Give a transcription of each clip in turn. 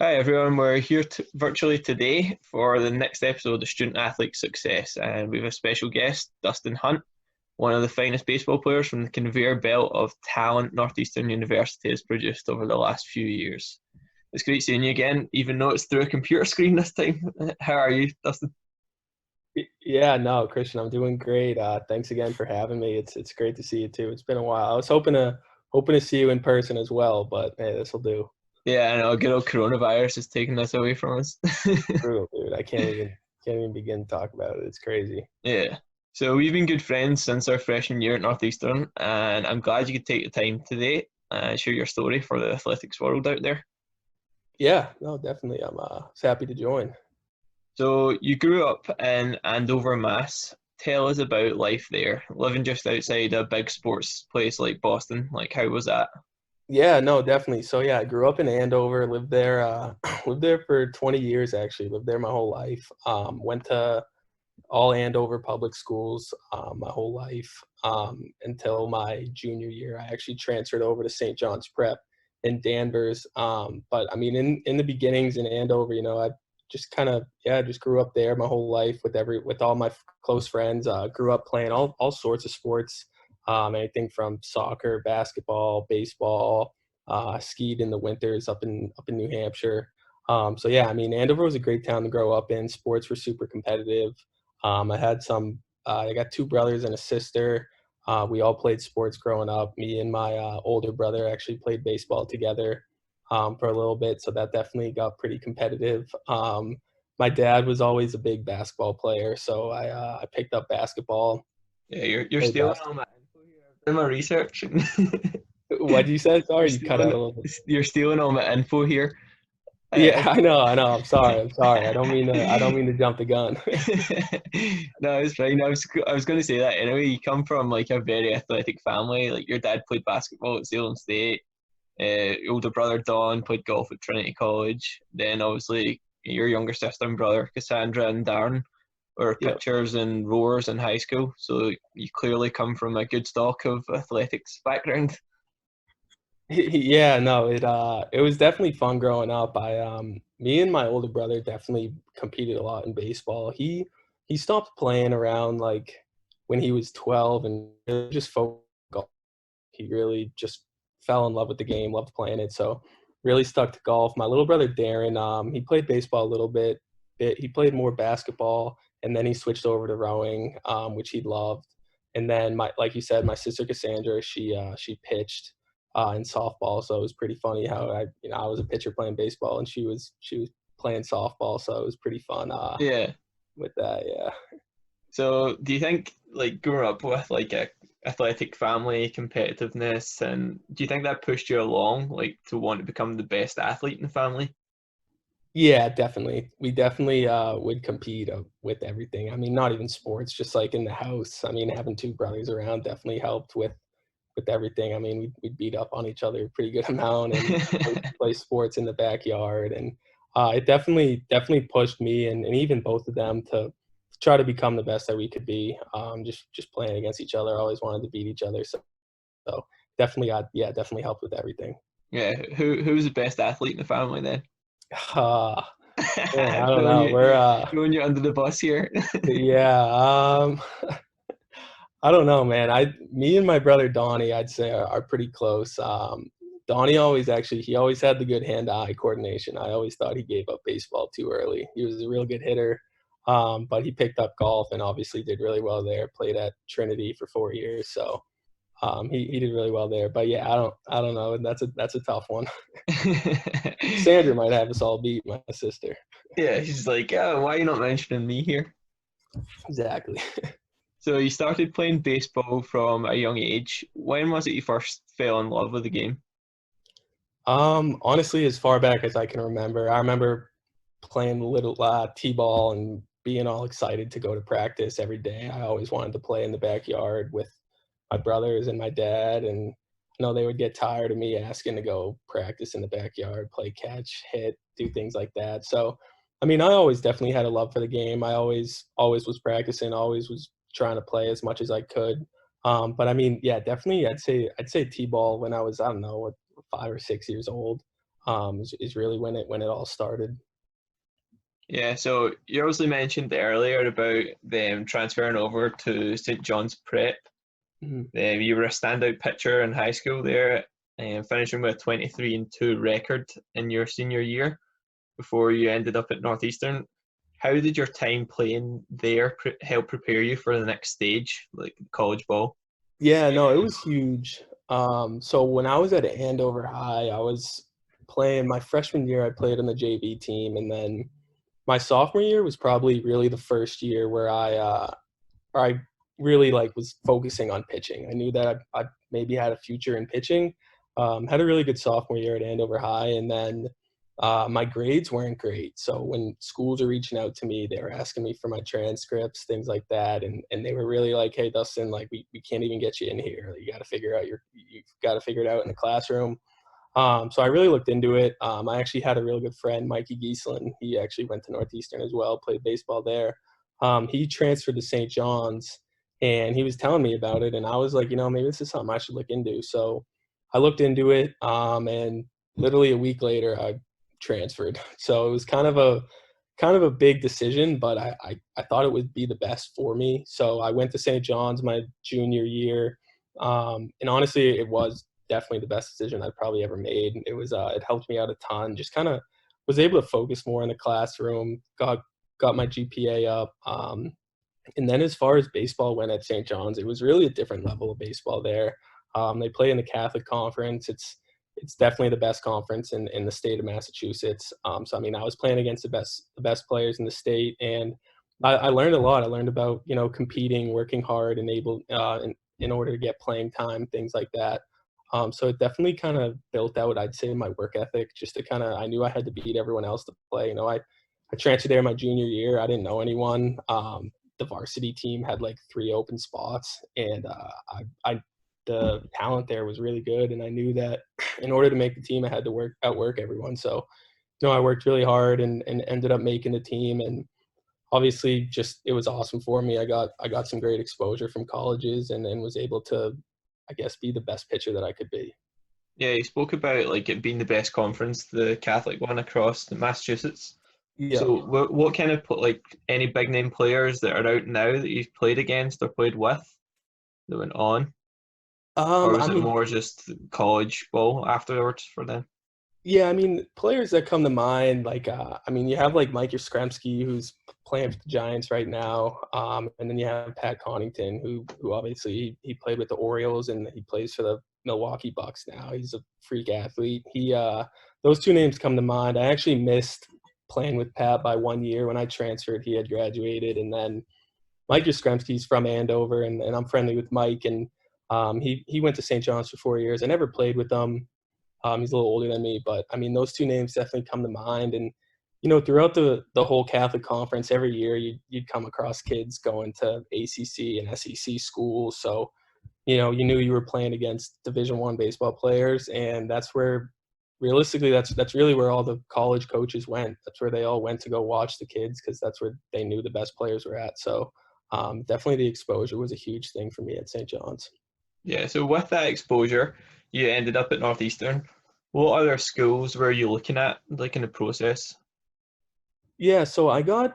Hi everyone, we're here virtually today for the next episode of Student Athlete Success, and we have a special guest, Dustin Hunt, one of the finest baseball players from the conveyor belt of talent Northeastern University has produced over the last few years. It's great seeing you again, even though it's through a computer screen this time. How are you, Dustin? Yeah, no, Christian, I'm doing great. Thanks again for having me. It's great to see you too. It's been a while. I was hoping to see you in person as well, but hey, this will do. Yeah, I know, good old coronavirus has taken us away from us. Brutal, dude. I can't even begin to talk about it. It's crazy. Yeah. So we've been good friends since our freshman year at Northeastern, and I'm glad you could take the time today and share your story for the athletics world out there. Yeah, no, definitely. I'm happy to join. So you grew up in Andover, Mass. Tell us about life there, living just outside a big sports place like Boston. Like, how was that? Yeah, no, definitely. So yeah, I grew up in Andover, lived there, lived there for 20 years actually, lived there my whole life. Went to all Andover public schools my whole life until my junior year. I actually transferred over to St. John's Prep in Danvers. But I mean, in the beginnings in Andover, I just kind of just grew up there my whole life with all my close friends. Grew up playing all sorts of sports, anything from soccer, basketball, baseball. Skied in the winters up in New Hampshire. So yeah, I mean, Andover was a great town to grow up in. Sports were super competitive. I got two brothers and a sister. We all played sports growing up. Me and my older brother actually played baseball together for a little bit, so that definitely got pretty competitive. My dad was always a big basketball player, so I picked up basketball, Yeah, you're played stealing all basketball. my info here. I've done my research. What did you say? you're Sorry, you cut out stealing, a little bit. you're stealing all my info here. Yeah, Uh, I know. I'm sorry. I don't mean to jump the gun. no, it's fine. I was going to say that anyway. You come from like a very athletic family. Like your dad played basketball at Salem State. Your older brother Don played golf at Trinity College. Then obviously your younger sister and brother Cassandra and Darren were Yep. pitchers and rowers in high school. So you clearly come from a good stock of athletics background. Yeah, no, it was definitely fun growing up. Me and my older brother definitely competed a lot in baseball. He stopped playing around like when he was 12 and really just focused on golf. He really just fell in love with the game, loved playing it. So really stuck to golf. My little brother Darren, he played baseball a little bit. He played more basketball, and then he switched over to rowing, which he loved. And then like you said, my sister Cassandra, she pitched in softball, so it was pretty funny how I was a pitcher playing baseball, and she was playing softball, so it was pretty fun Yeah. with that. Yeah. So do you think like growing up with like a athletic family, competitiveness, and do you think that pushed you along like to want to become the best athlete in the family? Yeah, definitely. We definitely would compete with everything. I mean, not even sports, just like in the house. I mean, having two brothers around definitely helped with everything. I mean, we'd beat up on each other a pretty good amount and play sports in the backyard. And it definitely pushed me and even both of them to try to become the best that we could be. Just playing against each other, always wanted to beat each other. So definitely, definitely helped with everything. Yeah. Who's the best athlete in the family then? Uh, Man, I don't throwing know. you throwing you under the bus here. Yeah, I don't know, man. Me and my brother Donnie, I'd say are pretty close. Donnie he always had the good hand-eye coordination. I always thought he gave up baseball too early. He was a real good hitter, but he picked up golf and obviously did really well there. Played at Trinity for 4 years, so he did really well there. But yeah, I don't know. That's a tough one. Sandra might have us all beat, my sister. Yeah, he's like, oh, why are you not mentioning me here? Exactly. So you started playing baseball from a young age. When was it you first fell in love with the game? Honestly, as far back as I can remember, I remember playing little t-ball and being all excited to go to practice every day. I always wanted to play in the backyard with my brothers and my dad, and I know they would get tired of me asking to go practice in the backyard, play catch, hit, do things like that. So, I mean, I always definitely had a love for the game. I always was practicing, always was trying to play as much as I could. But I mean, yeah, definitely, I'd say t-ball when I was I don't know 5 or 6 years old. is really when it all started. Yeah, so you obviously mentioned earlier about them transferring over to St. John's Prep. Mhm. You were a standout pitcher in high school there, finishing with a 23-2 record in your senior year before you ended up at Northeastern. How did your time playing there help prepare you for the next stage, like college ball? Yeah, no, it was huge. So when I was at Andover High, I was playing my freshman year. I played on the JV team, and then my sophomore year was probably really the first year where I really like was focusing on pitching. I knew that I maybe had a future in pitching. Had a really good sophomore year at Andover High, and then my grades weren't great. So when schools are reaching out to me, they were asking me for my transcripts, things like that, and they were really like, "Hey, Dustin, like we can't even get you in here. You got to figure out you've got to figure it out in the classroom." So I really looked into it. I actually had a really good friend, Mikey Giesland. He actually went to Northeastern as well, played baseball there. He transferred to St. John's, and he was telling me about it. And I was like, maybe this is something I should look into. So I looked into it, and literally a week later, I transferred. So it was kind of a big decision, but I thought it would be the best for me. So I went to St. John's my junior year, and honestly, it was definitely the best decision I've probably ever made. It helped me out a ton. Just kind of was able to focus more in the classroom. Got my GPA up. And then as far as baseball went at St. John's, it was really a different level of baseball there. They play in the Catholic Conference. It's definitely the best conference in the state of Massachusetts. So I mean, I was playing against the best players in the state, and I learned a lot. I learned about competing, working hard, and able in order to get playing time, things like that. So it definitely kind of built out, I'd say, my work ethic. Just to I knew I had to beat everyone else to play. I transferred there my junior year. I didn't know anyone. The varsity team had like 3 open spots, and the talent there was really good, and I knew that in order to make the team, I had to outwork everyone. So, I worked really hard and ended up making the team, and obviously, just it was awesome for me. I got some great exposure from colleges, and was able to, I guess, be the best pitcher that I could be. Yeah, you spoke about like it being the best conference, the Catholic one across the Massachusetts. Yeah. So what kind of like any big name players that are out now that you've played against or played with that went on, or was I it mean, more just college ball afterwards for them? yeah, I mean, players that come to mind, like, I mean, you have like Mike Yastrzemski, who's playing for the Giants right now, and then you have Pat Connaughton, who obviously he played with the Orioles and he plays for the Milwaukee Bucks now. He's a freak athlete. Those 2 names come to mind. I actually missed playing with Pat by 1 year when I transferred. He had graduated, and then Mike Yastrzemski's from Andover, and I'm friendly with Mike, and he went to St. John's for 4 years. I never played with him. He's a little older than me, but I mean, those 2 names definitely come to mind. And throughout the whole Catholic conference, every year you'd come across kids going to ACC and SEC schools. So you knew you were playing against Division I baseball players, and that's where realistically that's really where all the college coaches went. That's where they all went to go watch the kids because that's where they knew the best players were at. So definitely the exposure was a huge thing for me at St. John's. Yeah, so with that exposure, you ended up at Northeastern. What other schools were you looking at, like in the process? Yeah, so I got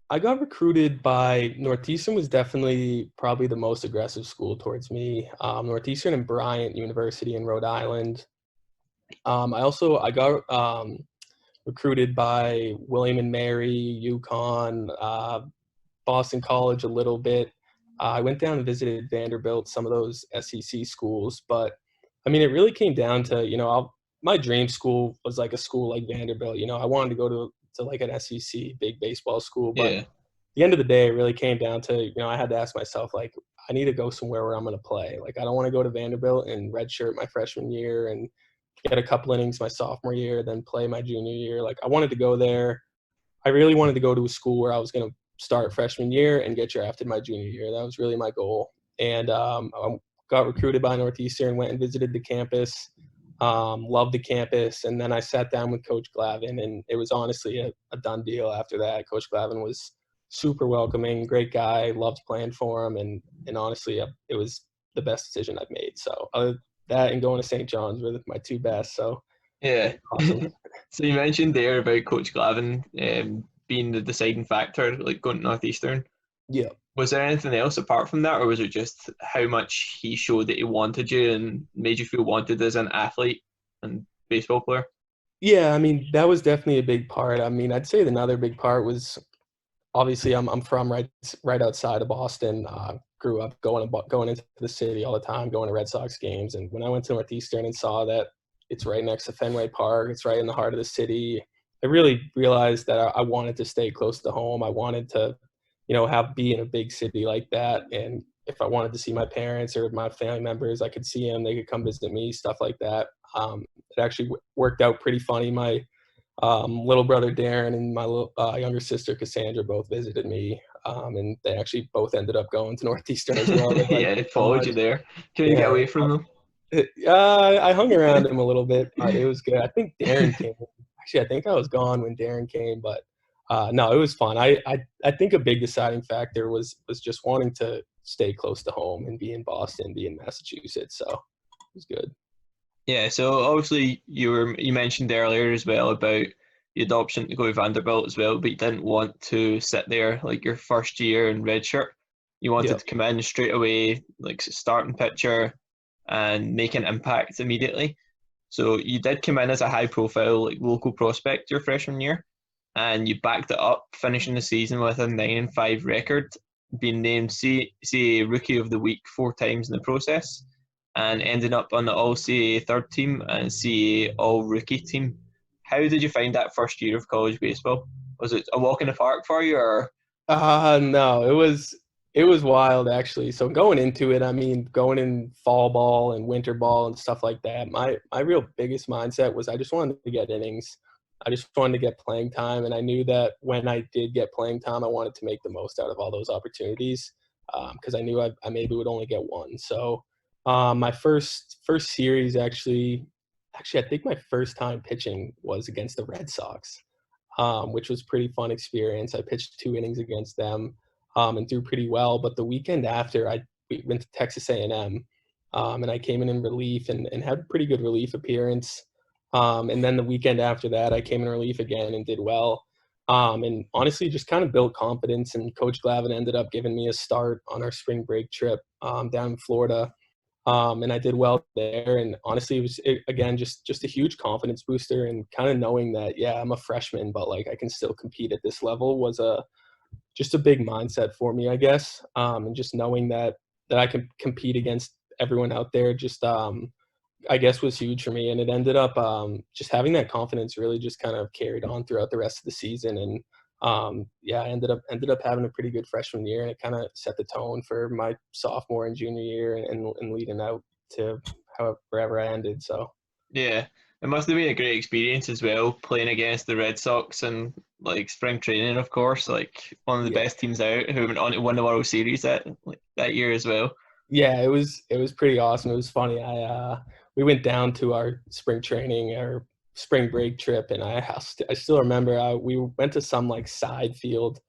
recruited by Northeastern. Was definitely probably the most aggressive school towards me. Northeastern and Bryant University in Rhode Island. I got recruited by William and Mary, UConn, Boston College a little bit. I went down and visited Vanderbilt, some of those SEC schools, but I mean, it really came down to my dream school was like a school like Vanderbilt. I wanted to go to like an SEC big baseball school, but Yeah, the end of the day, it really came down to, I had to ask myself, like, I need to go somewhere where I'm going to play. Like, I don't want to go to Vanderbilt and redshirt my freshman year and get a couple innings my sophomore year, then play my junior year. Like, I wanted to go there. I really wanted to go to a school where I was going to start freshman year and get drafted my junior year. That was really my goal. And I got recruited by Northeastern, went and visited the campus, loved the campus. And then I sat down with Coach Glavin, and it was honestly a done deal after that. Coach Glavin was super welcoming, great guy, loved playing for him. And honestly, it was the best decision I've made. So that and going to St. John's were my 2 best. So it yeah. was awesome. So you mentioned there about Coach Glavin being the deciding factor, like going to Northeastern. Yeah. Was there anything else apart from that, or was it just how much he showed that he wanted you and made you feel wanted as an athlete and baseball player? Yeah, I mean, that was definitely a big part. I mean, I'd say another big part was obviously I'm from right outside of Boston. Grew up going into the city all the time, going to Red Sox games. And when I went to Northeastern and saw that it's right next to Fenway Park, it's right in the heart of the city, I really realized that I wanted to stay close to home. I wanted to, have be in a big city like that. And if I wanted to see my parents or my family members, I could see them. They could come visit me, stuff like that. It actually worked out pretty funny. My little brother Darren and my younger sister Cassandra both visited me, and they actually both ended up going to Northeastern as well. They liked Yeah, it it so followed much. you there. Couldn't you get Yeah, away from them? I hung around him a little bit, but it was good. I think Darren came. Actually, I think I was gone when Darren came, but no, it was fun. I think a big deciding factor was just wanting to stay close to home and be in Boston, be in Massachusetts. So it was good. Yeah, so obviously you mentioned earlier as well about the adoption to go to Vanderbilt as well, but you didn't want to sit there like your first year in redshirt. You wanted Yep. to come in straight away, like starting pitcher and make an impact immediately. So you did come in as a high profile like local prospect your freshman year, and you backed it up, finishing the season with a 9-5 record, being named CAA Rookie of the Week 4 times in the process, and ending up on the All CAA third team and CAA All Rookie team. How did you find that first year of college baseball? Was it a walk in the park for you, or No, it was wild actually. So going into it, I mean, going in fall ball and winter ball and stuff like that, my real biggest mindset was I just wanted to get innings. I just wanted to get playing time, and I knew that when I did get playing time, I wanted to make the most out of all those opportunities because I knew I maybe would only get one. So my first series actually, I think my first time pitching was against the Red Sox, which was pretty fun experience. I pitched 2 innings against them and threw pretty well. But the weekend after, we went to Texas A&M, and I came in relief and had a pretty good relief appearance. And then the weekend after that, I came in relief again and did well. And honestly, just kind of built confidence. And Coach Glavin ended up giving me a start on our spring break trip down in Florida, and I did well there. And honestly, again just a huge confidence booster, and kind of knowing that yeah, I'm a freshman, but like I can still compete at this level was just a big mindset for me, I guess. And just knowing that I can compete against everyone out there, just I guess was huge for me. And it ended up just having that confidence really just kind of carried on throughout the rest of the season. And yeah, I ended up having a pretty good freshman year, and it kind of set the tone for my sophomore and junior year, and leading out to wherever I ended. So yeah? It must have been a great experience as well, playing against the Red Sox and like spring training, of course, like one of the yeah, best teams out who went on to win the World Series that year as well. yeah, it was pretty awesome. It was funny. We went down to our spring training or spring break trip, and I still remember we went to some like side field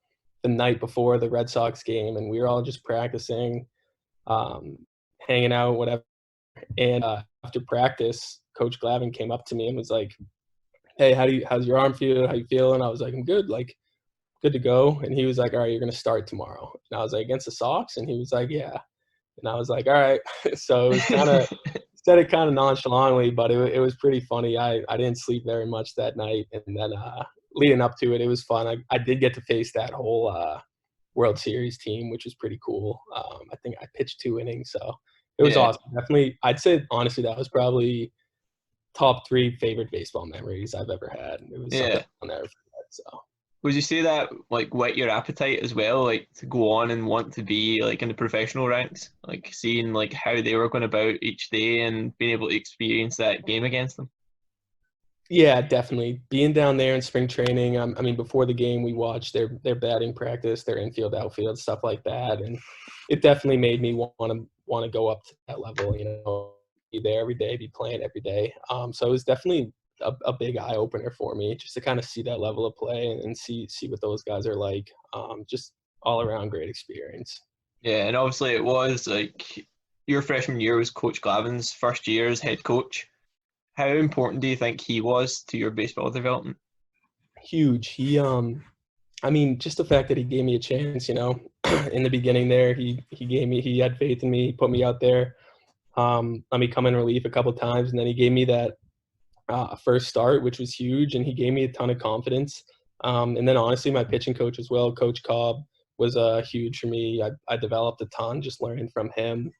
the night before the Red Sox game, and we were all just practicing, um, hanging out, whatever. And after practice, Coach Glavin came up to me and was like, "Hey, how's your arm feel? How you feeling?" I was like, "I'm good, like good to go." And he was like, "All right, you're gonna start tomorrow." And I was like, "Against the Sox?" And he was like, "Yeah." And I was like, "All right." So it was kind of said it kind of nonchalantly, but it was pretty funny. I didn't sleep very much that night, and then leading up to it, it was fun. I did get to face that whole World Series team, which was pretty cool. I think I pitched 2 innings, so it was Yeah, awesome. Definitely, I'd say honestly that was probably top 3 favorite baseball memories I've ever had. It was something yeah. I'll never forget. So Would you say that like whet your appetite as well, like to go on and want to be like in the professional ranks, like seeing like how they were going about each day and being able to experience that game against them? yeah, definitely being down there in spring training. I mean, before the game, we watched their batting practice, their infield, outfield, stuff like that, and it definitely made me want to go up to that level. Be there every day, be playing every day. So it was definitely a big eye opener for me, just to kind of see that level of play and see what those guys are like. Just all around great experience. Yeah, and obviously it was like your freshman year was Coach Glavin's first year as head coach. How important do you think he was to your baseball development? Huge. I mean, just the fact that he gave me a chance, in the beginning there, he had faith in me, he put me out there, let me come in relief a couple times, and then he gave me that first start, which was huge, and he gave me a ton of confidence. And then honestly, my pitching coach as well, Coach Cobb, was huge for me. I developed a ton just learning from him.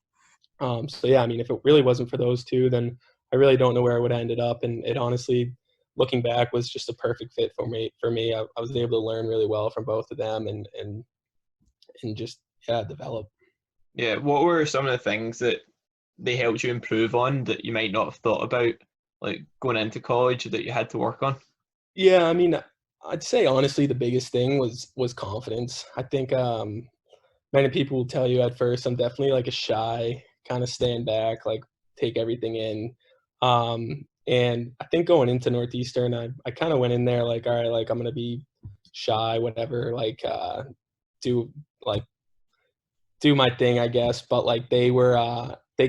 So yeah, I mean, if it really wasn't for those two, then I really don't know where I would have ended up. And it honestly, looking back, was just a perfect fit for me. I was able to learn really well from both of them, and just develop. Yeah, what were some of the things that they helped you improve on that you might not have thought about, like going into college that you had to work on? Yeah, I mean, I'd say honestly, the biggest thing was confidence. I think many people will tell you at first I'm definitely like a shy, kind of stand back, like take everything in. And I think going into Northeastern, I kind of went in there like, all right, like I'm gonna be shy, whatever, like do like do my thing, I guess. But like they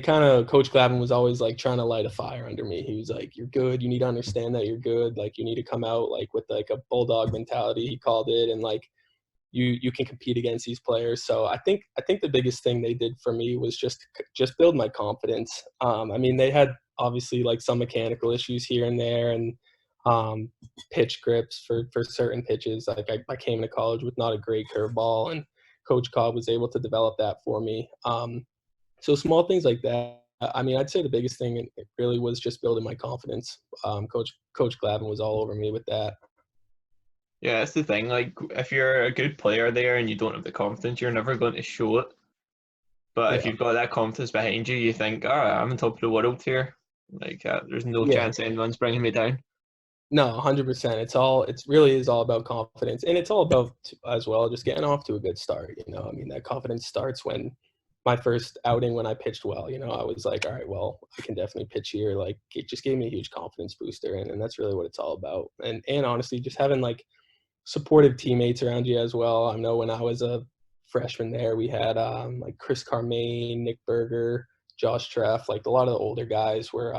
kind of Coach Glavin was always like trying to light a fire under me. He was like, "You're good. You need to understand that you're good. Like you need to come out like with like a bulldog mentality." He called it, and like you can compete against these players. So I think the biggest thing they did for me was just build my confidence. I mean, they had obviously like some mechanical issues here and there, and um, pitch grips for certain pitches. Like I came to college with not a great curveball, and Coach Cobb was able to develop that for me. So small things like that. I mean, I'd say the biggest thing it really was just building my confidence. Coach Glavin was all over me with that. Yeah, that's the thing. Like, if you're a good player there and you don't have the confidence, you're never going to show it. But if Yeah, you've got that confidence behind you, you think, all right, I'm on top of the world here. Like, there's no yeah. chance anyone's bringing me down. No, 100%. It really is all about confidence, and it's all about as well just getting off to a good start. I mean, that confidence starts when my first outing when I pitched well. I was like, all right, well, I can definitely pitch here. Like, it just gave me a huge confidence booster, and that's really what it's all about. And honestly, just having like supportive teammates around you as well. I know when I was a freshman there, we had like Chris Carmaine, Nick Berger, Josh Treff, like a lot of the older guys were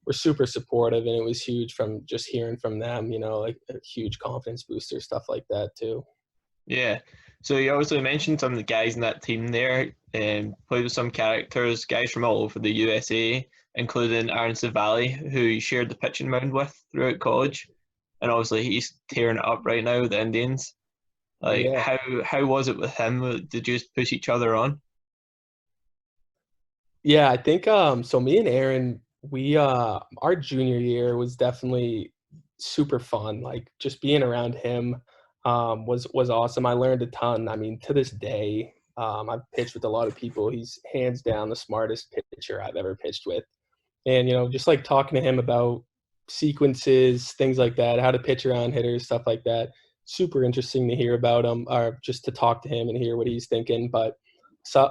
super supportive, and it was huge from just hearing from them, like a huge confidence booster, stuff like that too. Yeah. So you obviously mentioned some of the guys in that team there, and played with some characters, guys from all over the USA, including Aaron Savali, who you shared the pitching mound with throughout college, and obviously he's tearing it up right now with the Indians. Like, Yeah. how was it with him? Did you just push each other on? Yeah, I think so me and Aaron, we our junior year was definitely super fun. Like just being around him was awesome. I learned a ton. I mean, to this day, I've pitched with a lot of people. He's hands down the smartest pitcher I've ever pitched with. And just like talking to him about sequences, things like that, how to pitch around hitters, stuff like that. Super interesting to hear about him, or just to talk to him and hear what he's thinking. But so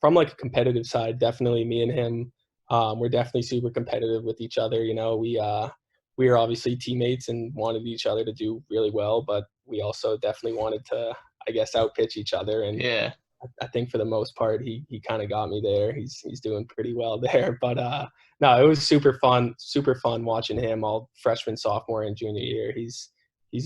from like a competitive side, definitely me and him, we're definitely super competitive with each other. We are obviously teammates and wanted each other to do really well, but we also definitely wanted to, I guess, outpitch each other. And Yeah. I think for the most part, he kind of got me there. He's doing pretty well there. But no, it was super fun watching him all freshman, sophomore, and junior year. He's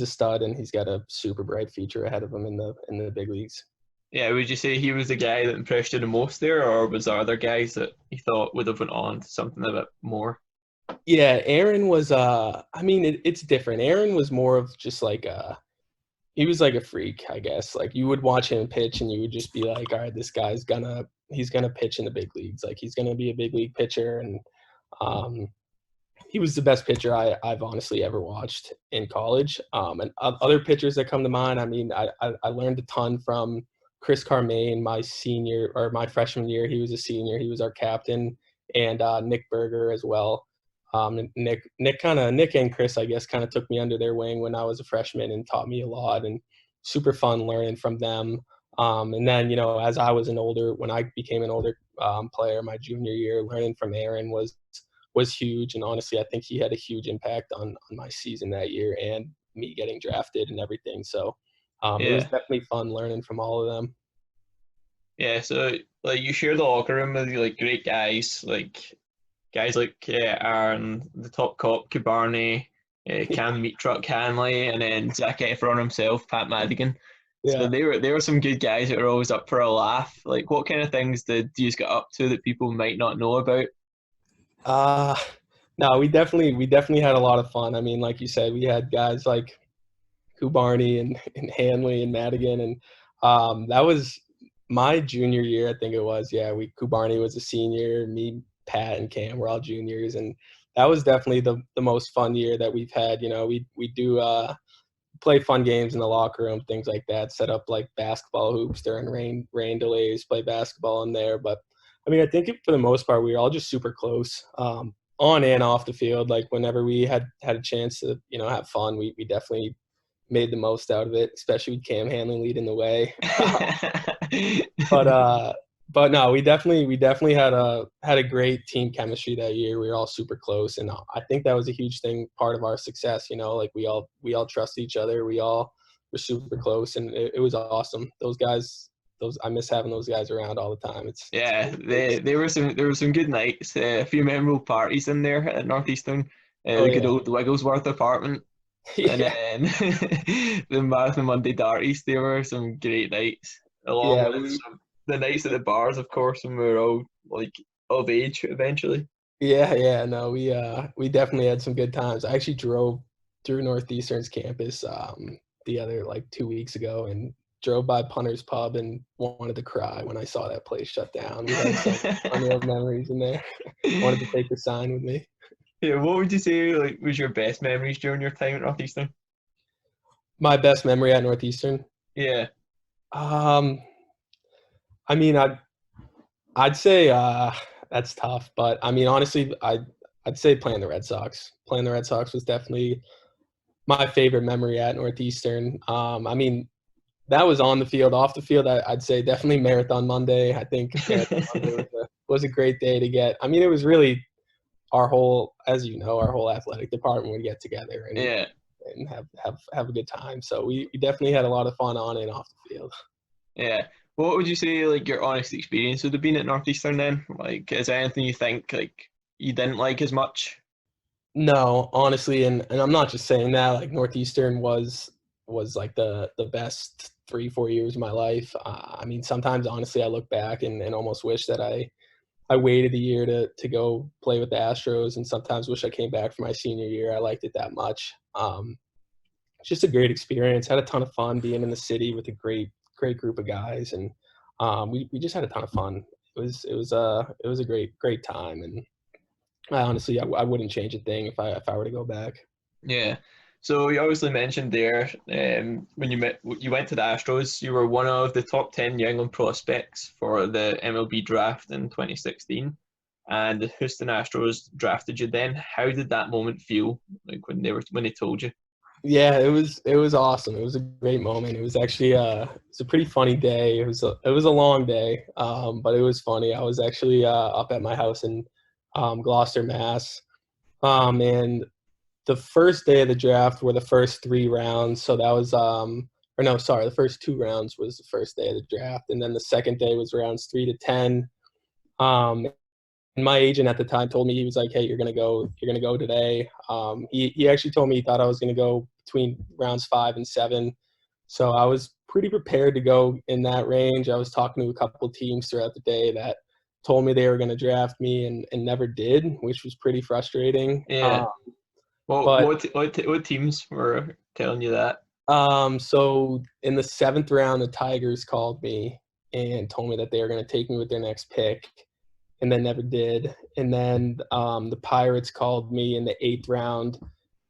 a stud, and he's got a super bright future ahead of him in the big leagues. Yeah, would you say he was the guy that impressed you the most there, or was there other guys that you thought would have went on to something a bit more? Yeah, Aaron was. I mean, it's different. Aaron was more of just like he was like a freak, I guess. Like you would watch him pitch, and you would just be like, all right, this guy's he's gonna pitch in the big leagues. Like he's gonna be a big league pitcher, and um, he was the best pitcher I've honestly ever watched in college. And other pitchers that come to mind, I mean, I learned a ton from Chris Carmaine, my senior or my freshman year. He was a senior. He was our captain, and Nick Berger as well. Nick and Chris, I guess, kind of took me under their wing when I was a freshman and taught me a lot, and super fun learning from them. And then, as I was when I became an older player, my junior year, learning from Aaron was huge. And honestly, I think he had a huge impact on my season that year and me getting drafted and everything. So it was Yeah. definitely fun learning from all of them. Yeah, so like you share the locker room with like great guys, like guys like Aaron, the top cop, Cabarney, Cam Meat Truck Hanley, and then Zac Efron himself, Pat Madigan. So Yeah. they were some good guys that were always up for a laugh. Like, what kind of things did you get up to that people might not know about? Uh, no, we definitely had a lot of fun. I mean, like you said, we had guys like Kubarni and Hanley and Madigan, and that was my junior year, I think it was. Yeah, Kubarni was a senior, me, Pat, and Cam were all juniors, and that was definitely the most fun year that we've had. You know, we do play fun games in the locker room, things like that. Set up like basketball hoops during rain delays, play basketball in there. But I mean, I think for the most part, we were all just super close, on and off the field. Like whenever we had a chance to have fun, we definitely made the most out of it, especially with Cam Hanley leading the way. but but no, we definitely had a great team chemistry that year. We were all super close, and I think that was a huge thing, part of our success. Like we all trust each other. We all were super close, and it was awesome. Those guys, I miss having those guys around all the time. It's Yeah, there were some good nights, a few memorable parties in there at Northeastern, oh the good yeah, old Wigglesworth apartment, and yeah, then the Marathon Monday Darties. There were some great nights, along yeah. with the nights at the bars, of course, when we were all like of age eventually. Yeah. No, we definitely had some good times. I actually drove through Northeastern's campus the other like 2 weeks ago and drove by Punter's Pub and wanted to cry when I saw that place shut down. We had some unreal memories in there. Wanted to take the sign with me. Yeah, what would you say like was your best memories during your time at Northeastern? My best memory at Northeastern. Yeah. Um, I mean, I'd say that's tough, but I mean, honestly, I'd say playing the Red Sox. Playing the Red Sox was definitely my favorite memory at Northeastern. I mean, that was on the field. Off the field, I'd say definitely Marathon Monday. I think Marathon Monday was a great day to get. I mean, it was really our whole, as you know, our whole athletic department would get together Yeah. and have a good time. So we definitely had a lot of fun on and off the field. Yeah. What would you say like your honest experience would have been at Northeastern then? Like, is there anything you think like you didn't like as much? No, honestly, and I'm not just saying that. Like Northeastern was like the best 3 4 years of my life. I mean, sometimes honestly, I look back and almost wish that I waited a year to go play with the Astros, and sometimes wish I came back for my senior year. I liked it that much. It's just a great experience. Had a ton of fun being in the city with a great group of guys, and we just had a ton of fun. It was a great time, and I honestly I wouldn't change a thing if I were to go back. Yeah. So you obviously mentioned there when you went to the Astros, you were one of the top 10 New England prospects for the MLB draft in 2016, and the Houston Astros drafted you then. How did that moment feel like when they told you? Yeah, it was awesome. It was a great moment. It was actually it's a pretty funny day. It was a long day, but it was funny. I was actually up at my house in Gloucester, Mass. And the first day of the draft were the first 3 rounds. So that was or no, sorry, the first 2 rounds was the first day of the draft, and then the second day was rounds 3 to 10. Um, and my agent at the time told me, he was like, "Hey, you're gonna go today." He actually told me he thought I was gonna go between rounds 5 and 7, so I was pretty prepared to go in that range. I was talking to a couple of teams throughout the day that told me they were gonna draft me and never did, which was pretty frustrating. Yeah. Well, But what teams were telling you that? so in the 7th round, the Tigers called me and told me that they were gonna take me with their next pick, and then never did. And then the Pirates called me in the 8th round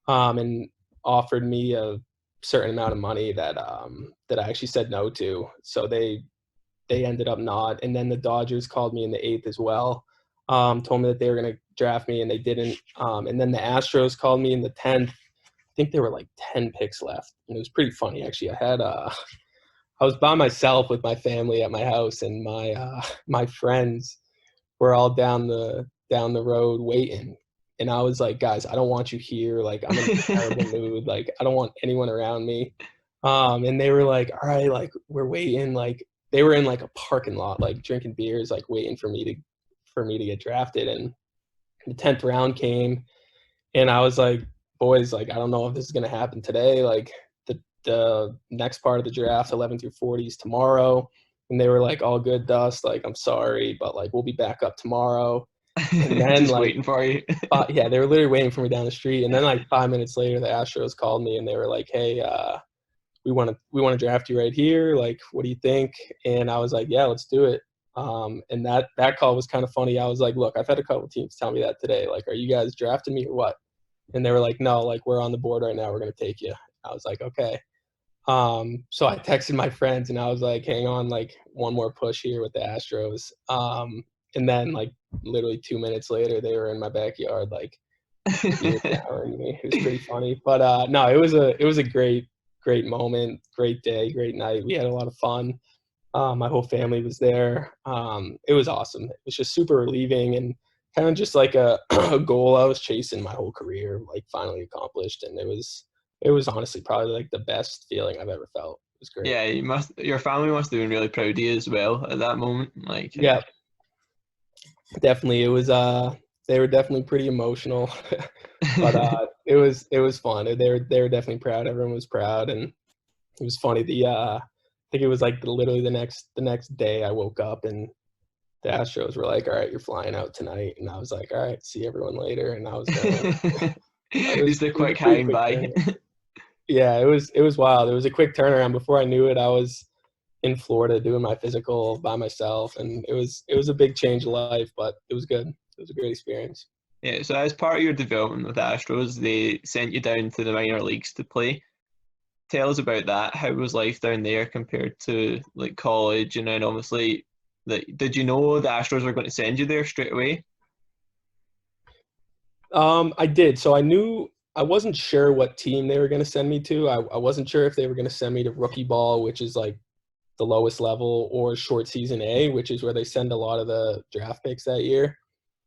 and offered me a certain amount of money that I actually said no to. So they ended up not. And then the Dodgers called me in the 8th as well. Told me that they were going to draft me, and they didn't. And then the Astros called me in the 10th. I think there were like 10 picks left, and it was pretty funny actually. I was by myself with my family at my house, and my friends were all down the road waiting. And I was like, guys, I don't want you here. Like, I'm in a terrible mood. Like, I don't want anyone around me. And they were like, all right, like we're waiting. Like they were in like a parking lot, like drinking beers, like waiting for me to get drafted. And The 10th round came, and I was like, boys, like, I don't know if this is going to happen today. Like, the next part of the draft, 11 through 40, is tomorrow. And they were like, all good, Dust. Like, I'm sorry, but like, we'll be back up tomorrow. And then Just like, waiting for you. yeah, they were literally waiting for me down the street. And then like 5 minutes later, the Astros called me and they were like, hey, we want to draft you right here. Like, what do you think? And I was like, yeah, let's do it. And that call was kind of funny. I was like, look, I've had a couple teams tell me that today. Like, are you guys drafting me or what? And they were like, no, like, we're on the board right now. We're going to take you. I was like, okay. So I texted my friends and I was like, hang on, like one more push here with the Astros. And then like literally 2 minutes later, they were in my backyard, like beer showering me. It was pretty funny, but no, it was a great moment, great day, great night. We had a lot of fun. My whole family was there. It was awesome. It was just super relieving and kind of just like a, a goal I was chasing my whole career, like finally accomplished. And it was honestly probably like the best feeling I've ever felt. It was great. Yeah, your family must have been really proud of you as well at that moment. Like, Yeah, definitely. It was they were definitely pretty emotional, but it was fun. They were definitely proud. Everyone was proud, and it was funny. I think it was like literally the next day I woke up and the Astros were like, "All right, you're flying out tonight," and I was like, "All right, see everyone later," and I was going. just a It was a quick pretty hang quick by. turnaround. Yeah, it was wild. It was a quick turnaround. Before I knew it, I was in Florida doing my physical by myself, and it was a big change of life, but it was good. It was a great experience. Yeah, so as part of your development with the Astros, they sent you down to the minor leagues to play. Tell us about that. How was life down there compared to like college? And then obviously, did you know the Astros were going to send you there straight away? I did. So I knew I wasn't sure what team they were going to send me to. I wasn't sure if they were going to send me to rookie ball, which is like the lowest level, or short season A, which is where they send a lot of the draft picks that year.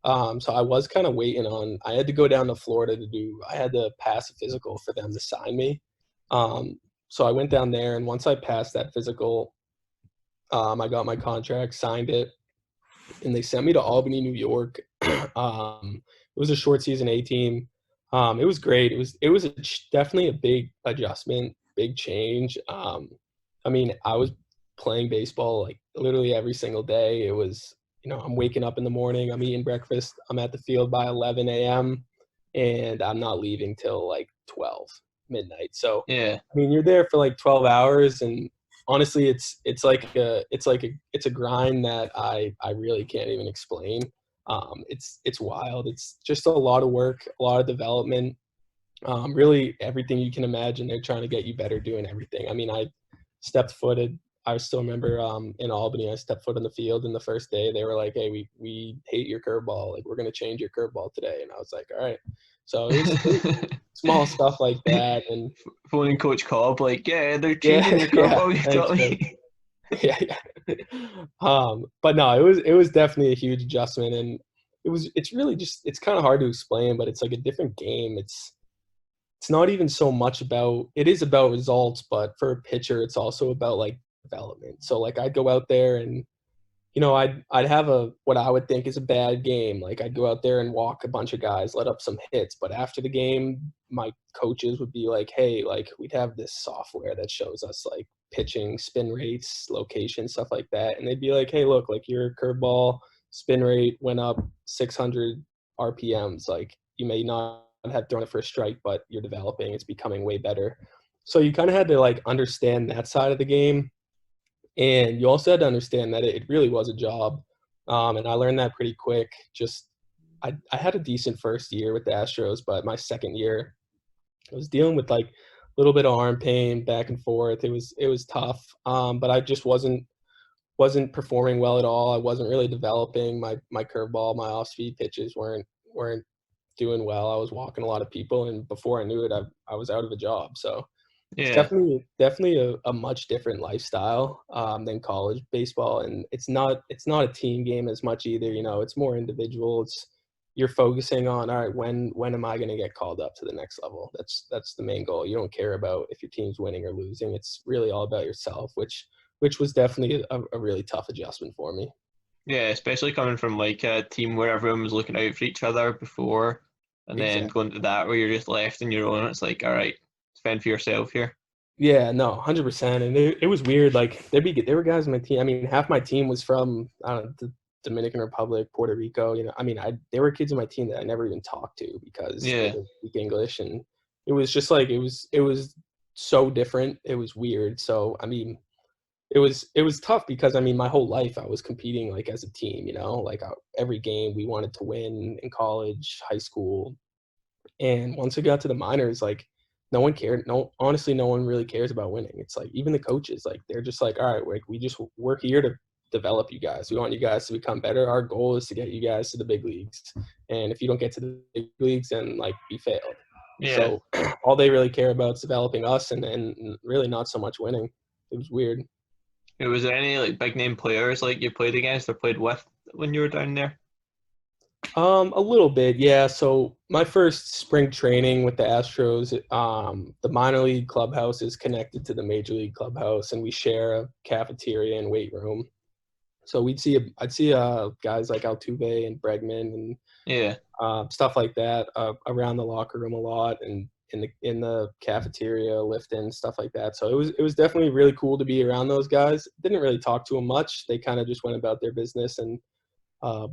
So I was kind of waiting on. I had to go down to Florida to do. I had to pass a physical for them to sign me. So I went down there, and once I passed that physical, I got my contract, signed it, and they sent me to Albany, New York. It was a short season A team. It was great. It was definitely a big adjustment, big change. I mean, I was playing baseball like literally every single day. It was, I'm waking up in the morning, I'm eating breakfast, I'm at the field by 11 a.m. and I'm not leaving till like 12 midnight. So, Yeah. I mean, you're there for like 12 hours, and honestly, it's a grind that I really can't even explain. It's wild. It's just a lot of work, a lot of development. Really everything you can imagine. They're trying to get you better doing everything. I mean, stepped footed. I still remember in Albany, I stepped foot on the field, and the first day they were like, "Hey, we hate your curveball. Like, we're gonna change your curveball today." And I was like, "All right." So it was small stuff like that, and Phoning Coach Cobb, like, yeah, they're changing yeah, your yeah. curveball. You Thanks, taught man. me. Yeah, yeah. But no, it was definitely a huge adjustment, and it's really just it's kind of hard to explain, but it's like a different game. It's not even so much about it is about results, but for a pitcher, it's also about like development. So like I'd go out there and I'd have a what I would think is a bad game. Like I'd go out there and walk a bunch of guys, let up some hits, but after the game, my coaches would be like, "Hey, like we'd have this software that shows us like pitching spin rates, location, stuff like that." And they'd be like, "Hey, look, like your curveball spin rate went up 600 RPMs. Like you may not have thrown it for a strike, but you're developing. It's becoming way better." So you kind of had to like understand that side of the game, and you also had to understand that it really was a job. And I learned that pretty quick. Just I had a decent first year with the Astros, but my second year, I was dealing with like a little bit of arm pain back and forth. It was tough, but I just wasn't performing well at all. I wasn't really developing my curveball. My off speed pitches weren't doing well. I was walking a lot of people, and before I knew it, I was out of a job. So it's Yeah. definitely a much different lifestyle than college baseball, and it's not a team game as much either. It's more individual. You're focusing on, all right, when am I going to get called up to the next level? That's the main goal. You don't care about if your team's winning or losing. It's really all about yourself, which was definitely a really tough adjustment for me. Yeah, especially coming from like a team where everyone was looking out for each other before, and then Exactly. going to that where you're just left on your own. It's like, all right, fend for yourself here. Yeah, no, 100%. And it was weird. Like there were guys on my team. I mean, half my team was from I don't know, the Dominican Republic, Puerto Rico. I mean, there were kids on my team that I never even talked to because they Yeah, didn't speak English, and it was just like it was so different. It was weird. So I mean, it was tough because I mean, my whole life I was competing like as a team. Like every game we wanted to win in college, high school, and once it got to the minors, like no one cared. No, honestly, no one really cares about winning. It's like even the coaches, like they're just like, all right, like we're here to develop you guys. We want you guys to become better. Our goal is to get you guys to the big leagues. And if you don't get to the big leagues, then like we failed. yeah. So all they really care about is developing us, and really not so much winning. It was weird. Was there any like big name players like you played against or played with when you were down there? A little bit, yeah. So my first spring training with the Astros, the minor league clubhouse is connected to the major league clubhouse, and we share a cafeteria and weight room. So I'd see guys like Altuve and Bregman and Yeah, stuff like that around the locker room a lot, and in the cafeteria, lifting stuff like that. So it was definitely really cool to be around those guys. Didn't really talk to them much. They kind of just went about their business and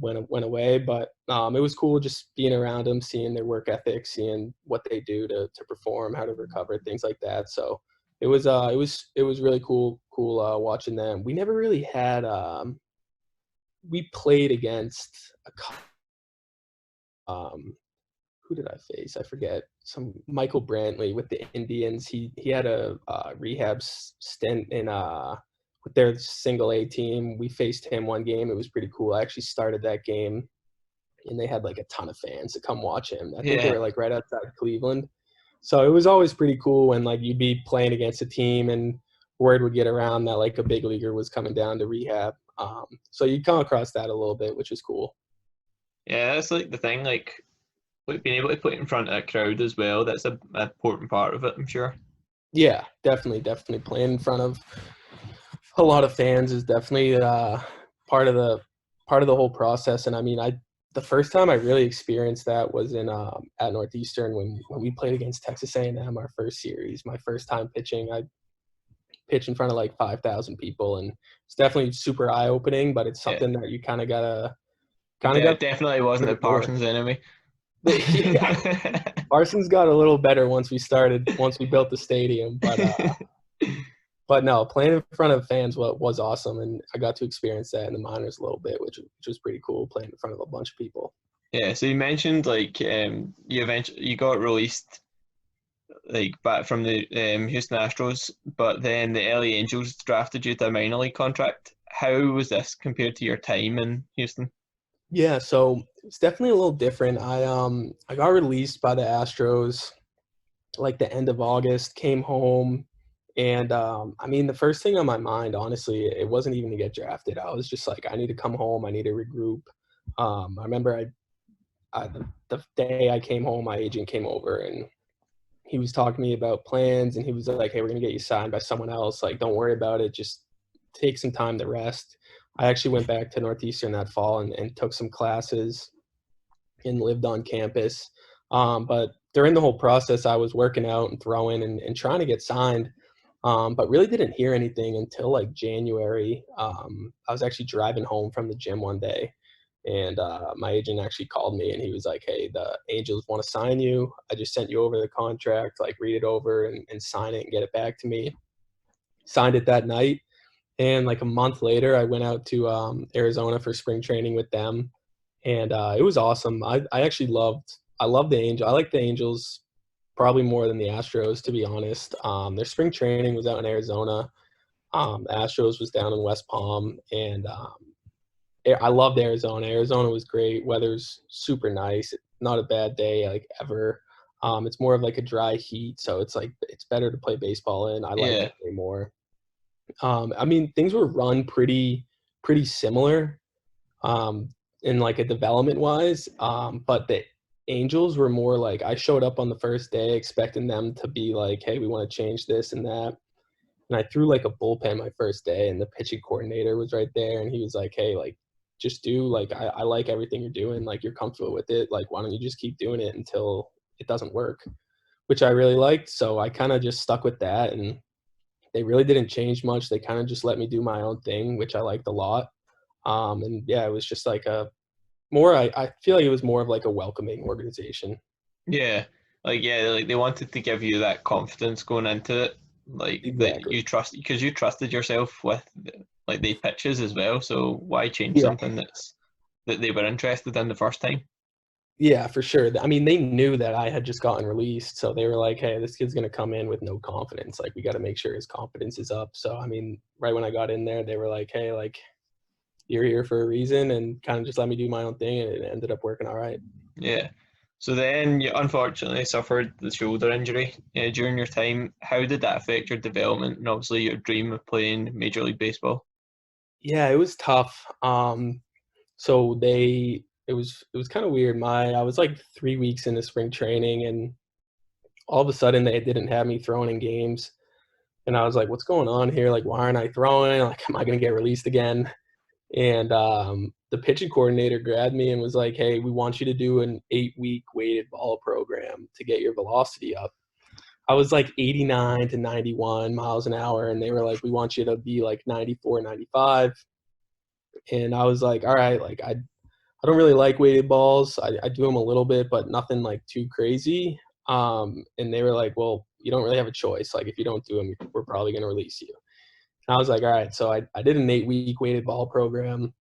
went away. But it was cool just being around them, seeing their work ethic, seeing what they do to perform, how to recover, things like that. So it was really cool watching them. We never really had we played against um, who did I face? I forget. Some Michael Brantley with the Indians. He had a rehab stint in with their single A team. We faced him one game. It was pretty cool. I actually started that game, and they had like a ton of fans to come watch him. I think they yeah, were like right outside Cleveland. So it was always pretty cool when like you'd be playing against a team and word would get around that like a big leaguer was coming down to rehab. So you come across that a little bit, which is cool. yeah. That's like the thing, like being able to put it in front of a crowd as well. That's an important part of it, I'm sure. Yeah, definitely playing in front of a lot of fans is definitely part of the part of the whole process. And I mean, the first time I really experienced that was in at Northeastern when we played against Texas A&M our first series. My first time pitching, I pitched in front of like 5,000 people, and it's definitely super eye opening. But it's Yeah, something that you kind of yeah. got It definitely wasn't for the at door. Parsons anyway. Yeah, Parsons got a little better once we built the stadium, but no, playing in front of fans was awesome, and I got to experience that in the minors a little bit, which was pretty cool playing in front of a bunch of people. Yeah, so you mentioned like you got released like back from the Houston Astros, but then the LA Angels drafted you to a minor league contract. How was this compared to your time in Houston? Yeah, so it's definitely a little different. I got released by the Astros like the end of August, came home, and I mean the first thing on my mind, honestly, it wasn't even to get drafted. I was just like, I need to come home, I need to regroup. I remember the day I came home, my agent came over and he was talking to me about plans, and he was like, "Hey, we're gonna get you signed by someone else. Like, don't worry about it. Just take some time to rest." I actually went back to Northeastern that fall and took some classes and lived on campus. But during the whole process, I was working out and throwing and trying to get signed, but really didn't hear anything until like January. I was actually driving home from the gym one day, and my agent actually called me and he was like, "Hey, the Angels want to sign you. I just sent you over the contract. Like, read it over and sign it and get it back to me." Signed it that night, and like a month later, I went out to Arizona for spring training with them, and it was awesome. I actually loved the Angel. I like the Angels probably more than the Astros, to be honest. Their spring training was out in Arizona. The Astros was down in West Palm, and I loved Arizona. Arizona was great. Weather's super nice. Not a bad day like ever. It's more of like a dry heat, so it's like it's better to play baseball in. I liked Yeah, it way more. I mean, things were run pretty similar um, in like a development wise. But the Angels were more like I showed up on the first day expecting them to be like, "Hey, we want to change this and that." And I threw like a bullpen my first day, and the pitching coordinator was right there, and he was like, "Hey, like just do. Like, I like everything you're doing. Like, you're comfortable with it. Like, why don't you just keep doing it until it doesn't work? Which I really liked. So I kind of just stuck with that, and they really didn't change much. They kind of just let me do my own thing, which I liked a lot. And yeah, it was just like I feel like it was more of like a welcoming organization. Yeah, like they wanted to give you that confidence going into it, like that Exactly. you trust because you trusted yourself with like the pitches as well. So why change Yeah. something that they were interested in the first time? Yeah, for sure. I mean, they knew that I had just gotten released, so they were like, "Hey, this kid's gonna come in with no confidence. Like, we got to make sure his confidence is up." So, I mean, right when I got in there, they were like, "Hey, like, you're here for a reason," and kind of just let me do my own thing, and it ended up working all right. Yeah. So then you unfortunately suffered the shoulder injury during your time. How did that affect your development and obviously your dream of playing Major League Baseball? Yeah, it was tough. So it was kind of weird. I was like 3 weeks into spring training, and all of a sudden they didn't have me throwing in games, and I was like, "What's going on here? Like, why aren't I throwing? Like, am I gonna get released again?" And the pitching coordinator grabbed me and was like, "Hey, we want you to do an 8-week weighted ball program to get your velocity up." I was like 89 to 91 miles an hour, and they were like, "We want you to be like 94, 95." And I was like, "All right, like I don't really like weighted balls. I do them a little bit, but nothing like too crazy." And they were like, "Well, you don't really have a choice. Like, if you don't do them, we're probably going to release you." And I was like, "All right." So I did an 8-week weighted ball program.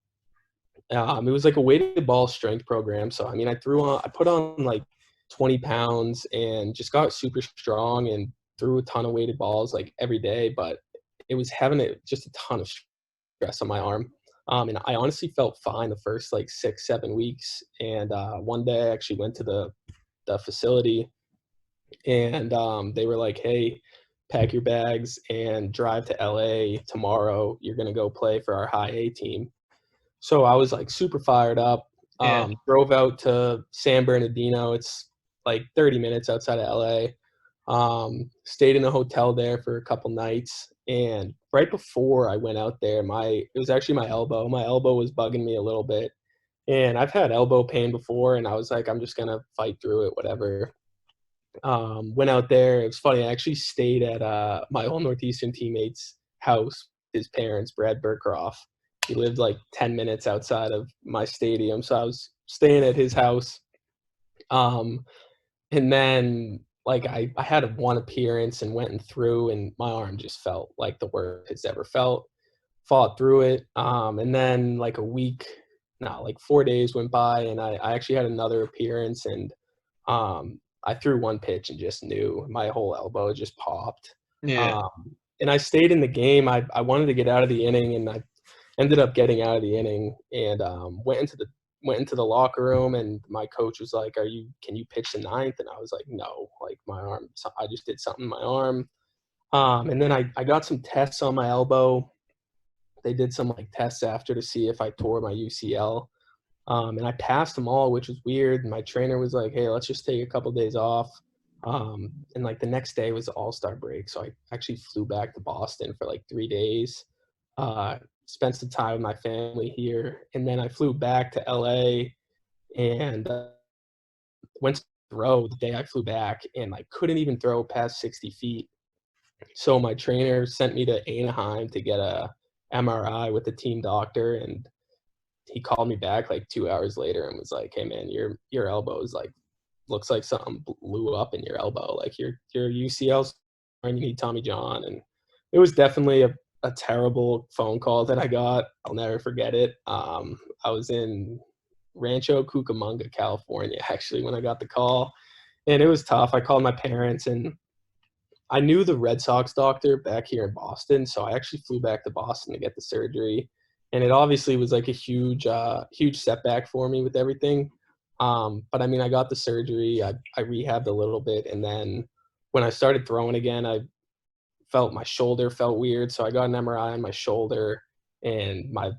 It was like a weighted ball strength program. So I mean, I put on like 20 pounds and just got super strong and threw a ton of weighted balls like every day. But it was having just a ton of stress on my arm. And I honestly felt fine the first like 6, 7 weeks. And one day I actually went to the facility, and they were like, "Hey, pack your bags and drive to LA tomorrow. You're gonna go play for our high A team." So I was like super fired up. Yeah, Drove out to San Bernardino. It's like 30 minutes outside of LA. Stayed in a hotel there for a couple nights. And right before I went out there, it was actually my elbow. My elbow was bugging me a little bit. And I've had elbow pain before, and I was like, I'm just gonna fight through it, whatever. Went out there. It was funny. I actually stayed at my old Northeastern teammate's house. His parents, Brad Burkroff. He lived like 10 minutes outside of my stadium, so I was staying at his house. Um, and then like I had one appearance and went and threw, and my arm just felt like the worst it's ever felt. Fought through it. And then like a week, no, like 4 days went by, and I actually had another appearance, and I threw one pitch and just knew my whole elbow just popped. yeah, And I stayed in the game. I wanted to get out of the inning, and I ended up getting out of the inning, and went into the locker room, and my coach was like, can you pitch the ninth?" And I was like, "No, like my arm, I just did something in my arm." And then I got some tests on my elbow. They did some like tests after to see if I tore my UCL. And I passed them all, which was weird. My trainer was like, "Hey, let's just take a couple days off." And like the next day was the All-Star break, so I actually flew back to Boston for like 3 days. Spent some time with my family here, and then I flew back to LA and went to throw the day I flew back, and I couldn't even throw past 60 feet. So my trainer sent me to Anaheim to get a MRI with the team doctor, and he called me back like 2 hours later and was like, "Hey man, your elbow is like looks like something blew up in your elbow. Like your UCL's and you need Tommy John." And it was definitely a terrible phone call that I got. I'll never forget it. I was in Rancho Cucamonga, California, actually, when I got the call, and it was tough. I called my parents, and I knew the Red Sox doctor back here in Boston, so I actually flew back to Boston to get the surgery. And it obviously was like a huge setback for me with everything. But I mean, I got the surgery. I rehabbed a little bit, and then when I started throwing again, I felt my shoulder felt weird, so I got an MRI on my shoulder, and my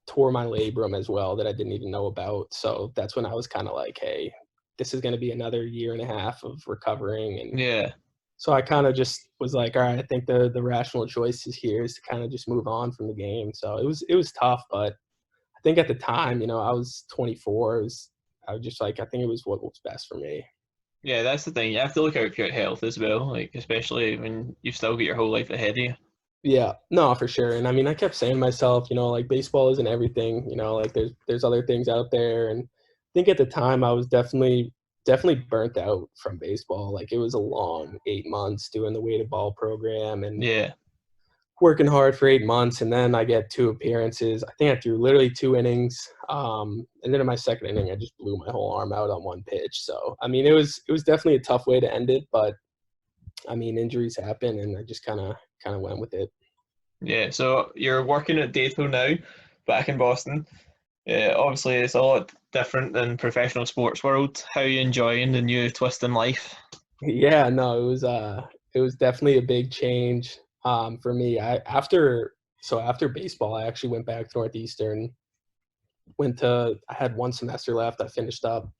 tore my labrum as well that I didn't even know about. So that's when I was kind of like, "Hey, this is going to be another year and a half of recovering." And yeah. so I kind of just was like, "All right, I think the rational choice is here is to kind of just move on from the game." So it was tough, but I think at the time, I was 24. I was just like, I think it was what was best for me. Yeah, that's the thing. You have to look out for your health as well, like especially when you've still got your whole life ahead of you. Yeah, no, for sure. And I mean, I kept saying to myself, like baseball isn't everything, like there's other things out there. And I think at the time I was definitely burnt out from baseball. Like it was a long 8 months doing the weighted ball program and Yeah. working hard for 8 months. And then I get 2 appearances. I think I threw literally 2 innings. And then in my second inning, I just blew my whole arm out on one pitch. So I mean, it was definitely a tough way to end it, but I mean, injuries happen, and I just kind of went with it. Yeah, so you're working at Dato now, back in Boston. Obviously, it's a lot different than professional sports world. How are you enjoying the new twist in life? Yeah, no, it was definitely a big change for me. After baseball, I actually went back to Northeastern. I had 1 semester left. I finished up,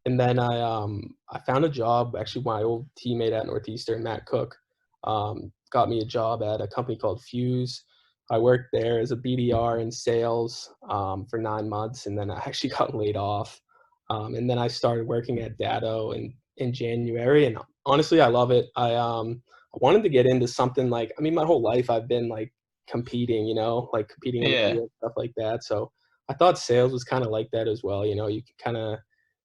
and then I found a job. Actually, my old teammate at Northeastern, Matt Cook, got me a job at a company called Fuse. I worked there as a BDR in sales for 9 months, and then I actually got laid off. And then I started working at Datto in January, and honestly, I love it. I wanted to get into something like, I mean, my whole life I've been like competing, like competing in the Yeah, field, stuff like that. So I thought sales was kind of like that as well. You can kind of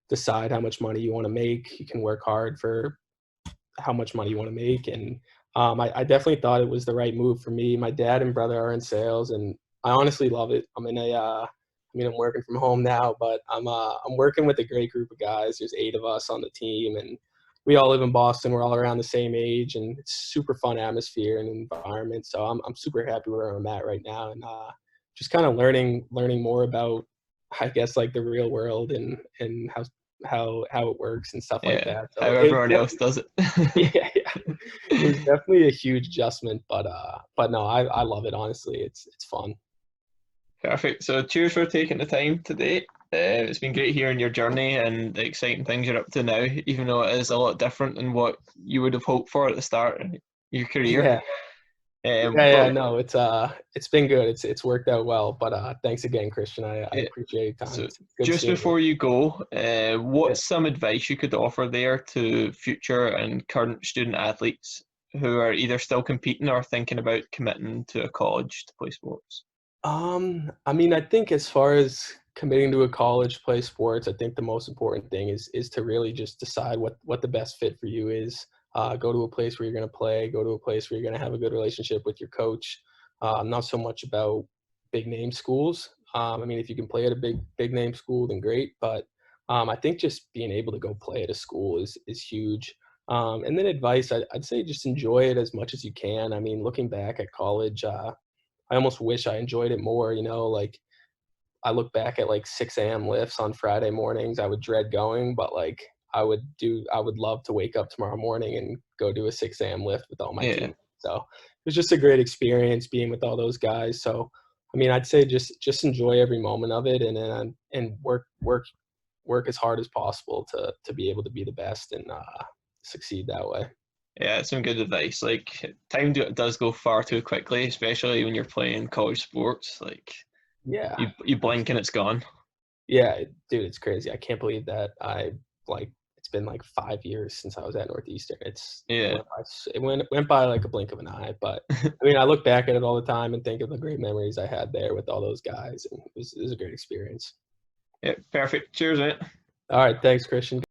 decide how much money you want to make. You can work hard for how much money you want to make. And I definitely thought it was the right move for me. My dad and brother are in sales, and I honestly love it. I'm working from home now, but I'm working with a great group of guys. There's 8 of us on the team, and we all live in Boston. We're all around the same age, and it's super fun atmosphere and environment. So I'm super happy where I'm at right now, and just kind of learning more about, I guess, like the real world and how it works and stuff like yeah. that. How So everyone else does it. yeah, yeah. It was definitely a huge adjustment, but no, I love it, honestly. It's fun. Perfect. So, cheers for taking the time today. It's been great hearing your journey and the exciting things you're up to now, even though it is a lot different than what you would have hoped for at the start of your career. Yeah. Yeah, But no, it's been good. It's worked out well, but thanks again, Christian. I yeah, appreciate your time. so It's good just seeing you. before you go, Yeah. what's some advice you could offer there to future and current student athletes who are either still competing or thinking about committing to a college to play sports? I mean, I think as far as committing to a college to play sports, I think the most important thing is to really just decide what the best fit for you is. Go to a place where you're going to play. Go to a place where you're going to have a good relationship with your coach. Not so much about big name schools. I mean, if you can play at a big name school, then great. But I think just being able to go play at a school is huge. And then advice, I'd say just enjoy it as much as you can. I mean, looking back at college, I almost wish I enjoyed it more, like I look back at like 6 a.m. lifts on Friday mornings. I would dread going, but like I would love to wake up tomorrow morning and go do a 6 a.m. lift with all my Yeah, team. So it was just a great experience being with all those guys. So I mean, I'd say just enjoy every moment of it, and work as hard as possible to be able to be the best and succeed that way. yeah, it's some good advice. Like does go far too quickly, especially when you're playing college sports. Like Yeah, you blink and it's gone. yeah, dude, it's crazy. I can't believe that it's been like 5 years since I was at Northeastern. Yeah. It went by like a blink of an eye. But I mean, I look back at it all the time and think of the great memories I had there with all those guys, and it was a great experience. Yeah, perfect. Cheers, mate. All right, thanks, Christian.